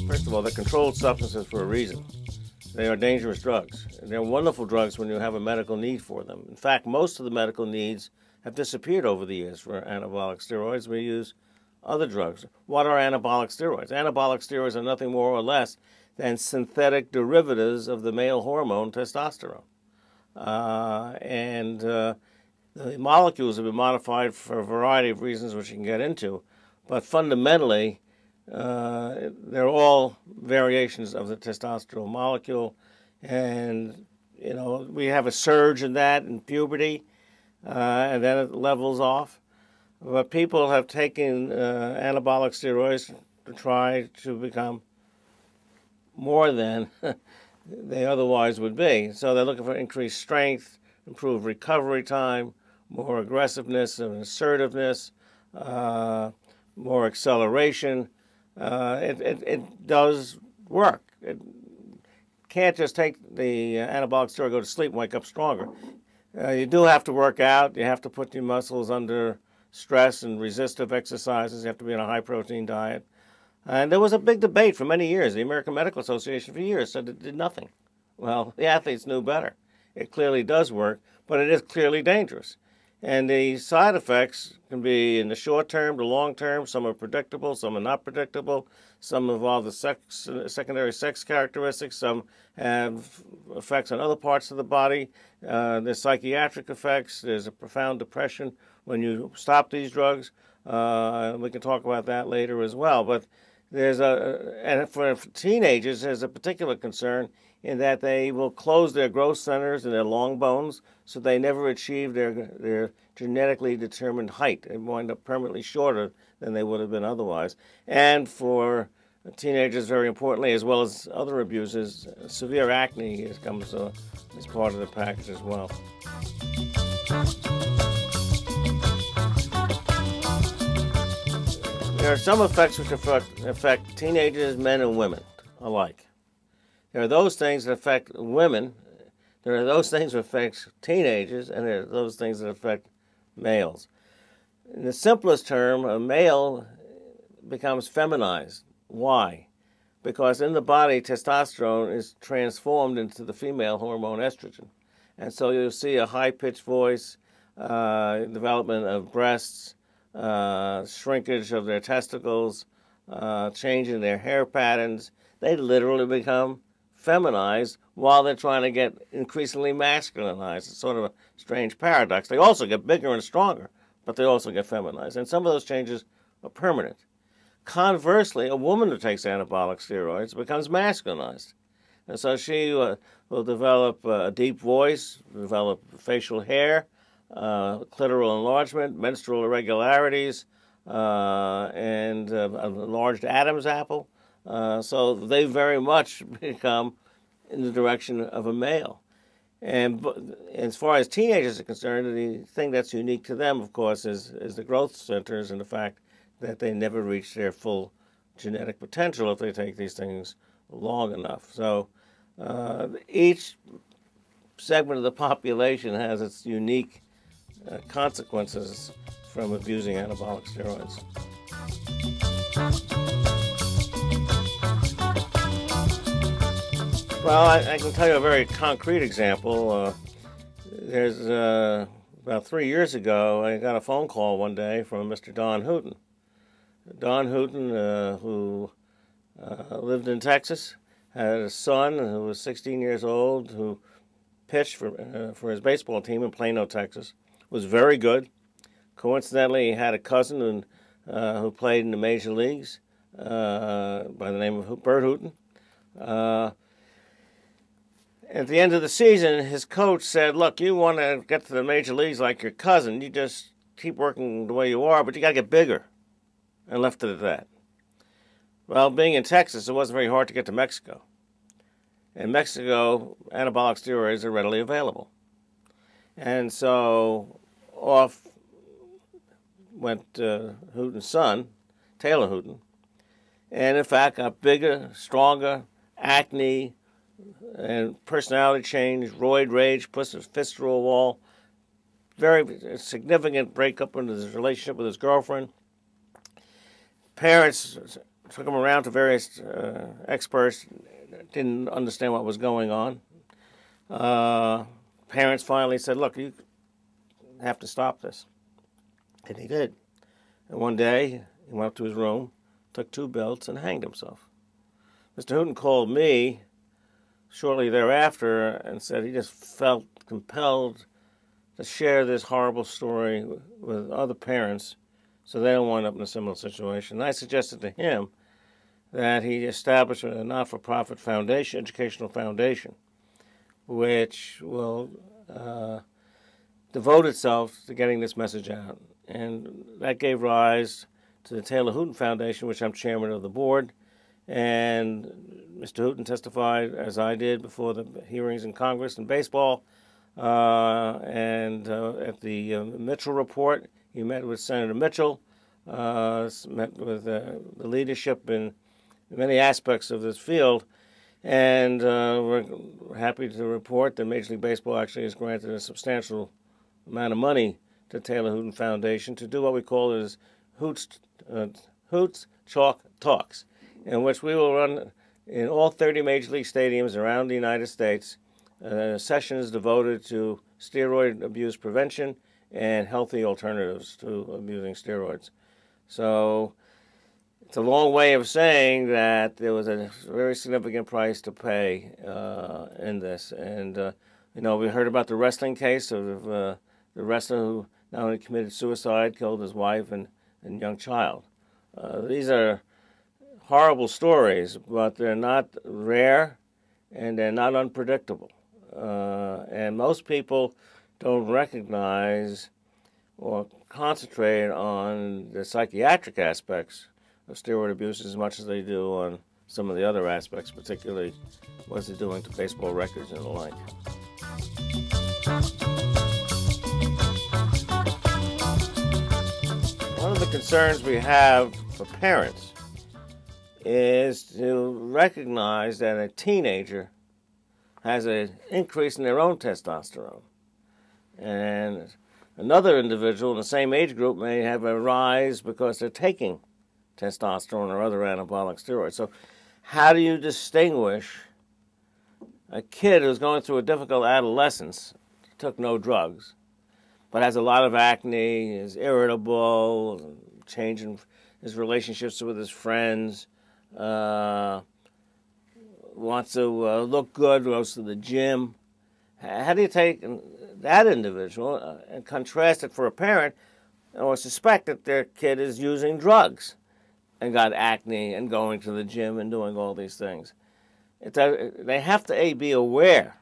First of all, they're controlled substances for a reason. They are dangerous drugs. They're wonderful drugs when you have a medical need for them. In fact, most of the medical needs have disappeared over the years for anabolic steroids. We use other drugs. What are anabolic steroids? Anabolic steroids are nothing more or less than synthetic derivatives of the male hormone testosterone. The molecules have been modified for a variety of reasons, which you can get into, but fundamentally, they're all variations of the testosterone molecule, and we have a surge in that in puberty, and then it levels off. But people have taken anabolic steroids to try to become more than they otherwise would be. So they're looking for increased strength, improved recovery time, more aggressiveness and assertiveness, more acceleration. It does work. It can't just take the anabolic steroid, go to sleep, and wake up stronger. You do have to work out. You have to put your muscles under stress and resistive exercises. You have to be on a high-protein diet. And there was a big debate for many years. The American Medical Association for years said it did nothing. Well, the athletes knew better. It clearly does work, but it is clearly dangerous. And the side effects can be in the short term, the long term. Some are predictable, some are not predictable. Some involve the secondary sex characteristics. Some have effects on other parts of the body. There's psychiatric effects. There's a profound depression when you stop these drugs. We can talk about that later as well. But and for teenagers, there's a particular concern in that they will close their growth centers and their long bones, so they never achieve their genetically determined height. They wind up permanently shorter than they would have been otherwise. And for teenagers, very importantly, as well as other abuses, severe acne comes as part of the package as well. There are some effects which affect teenagers, men, and women alike. There are those things that affect women. There are those things that affect teenagers, and there are those things that affect males. In the simplest term, a male becomes feminized. Why? Because in the body, testosterone is transformed into the female hormone estrogen. And so you'll see a high-pitched voice, development of breasts, shrinkage of their testicles, change in their hair patterns. They literally become feminized while they're trying to get increasingly masculinized. It's sort of a strange paradox. They also get bigger and stronger, but they also get feminized. And some of those changes are permanent. Conversely, a woman who takes anabolic steroids becomes masculinized. And so she will develop a deep voice, develop facial hair, clitoral enlargement, menstrual irregularities, and enlarged Adam's apple. So they very much become in the direction of a male. And as far as teenagers are concerned, the thing that's unique to them, of course, is the growth centers and the fact that they never reach their full genetic potential if they take these things long enough. So each segment of the population has its unique consequences from abusing anabolic steroids. Well, I can tell you a very concrete example. There's about 3 years ago, I got a phone call one day from Mr. Don Hooten. Don Hooten, who lived in Texas, had a son who was 16 years old, who pitched for his baseball team in Plano, Texas. Was very good. Coincidentally, he had a cousin who played in the major leagues by the name of Bert Hooten. At the end of the season, his coach said, look, you want to get to the major leagues like your cousin, you just keep working the way you are, but you got to get bigger. And left it at that. Well, being in Texas, it wasn't very hard to get to Mexico. In Mexico, anabolic steroids are readily available. And so off went Hooten's son, Taylor Hooten, and in fact got bigger, stronger, acne, and personality change, roid rage, pushed his fist through a wall, very significant breakup in his relationship with his girlfriend. Parents took him around to various experts, didn't understand what was going on. Parents finally said, look, you have to stop this. And he did. And one day, he went up to his room, took 2 belts, and hanged himself. Mr. Hooten called me shortly thereafter and said he just felt compelled to share this horrible story with other parents so they don't wind up in a similar situation. And I suggested to him that he establish a not-for-profit foundation, educational foundation, which will devote itself to getting this message out. And that gave rise to the Taylor Hooten Foundation, which I'm chairman of the board. And Mr. Hooten testified, as I did, before the hearings in Congress and baseball. And at the Mitchell report, he met with Senator Mitchell, met with the leadership in many aspects of this field. And we're happy to report that Major League Baseball actually has granted a substantial amount of money to Taylor Hooten Foundation to do what we call is Hoots Chalk Talks, in which we will run in all 30 Major League stadiums around the United States sessions devoted to steroid abuse prevention and healthy alternatives to abusing steroids. So it's a long way of saying that there was a very significant price to pay in this. And, we heard about the wrestling case of the wrestler who not only committed suicide, killed his wife and young child. These are horrible stories, but they're not rare and they're not unpredictable. And most people don't recognize or concentrate on the psychiatric aspects of steroid abuse as much as they do on some of the other aspects, particularly what's it doing to baseball records and the like. One of the concerns we have for parents is to recognize that a teenager has an increase in their own testosterone. And another individual in the same age group may have a rise because they're taking testosterone or other anabolic steroids. So how do you distinguish a kid who's going through a difficult adolescence, took no drugs, but has a lot of acne, is irritable, changing his relationships with his friends, wants to look good, goes to the gym? How do you take that individual and contrast it for a parent or suspect that their kid is using drugs and got acne and going to the gym and doing all these things? They have to be aware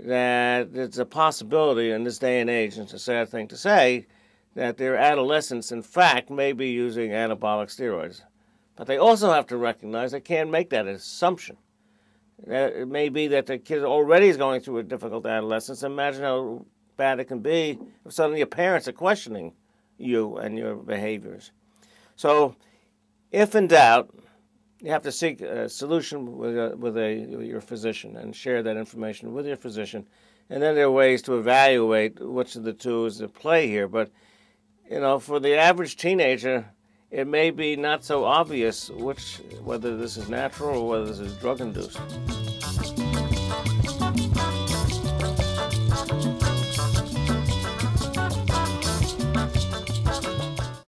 that it's a possibility in this day and age, and it's a sad thing to say, that their adolescents, in fact, may be using anabolic steroids. But they also have to recognize they can't make that assumption. It may be that the kid already is going through a difficult adolescence. Imagine how bad it can be if suddenly your parents are questioning you and your behaviors. So, if in doubt, you have to seek a solution with your physician and share that information with your physician. And then there are ways to evaluate which of the two is at play here. But, for the average teenager, it may be not so obvious whether this is natural or whether this is drug-induced.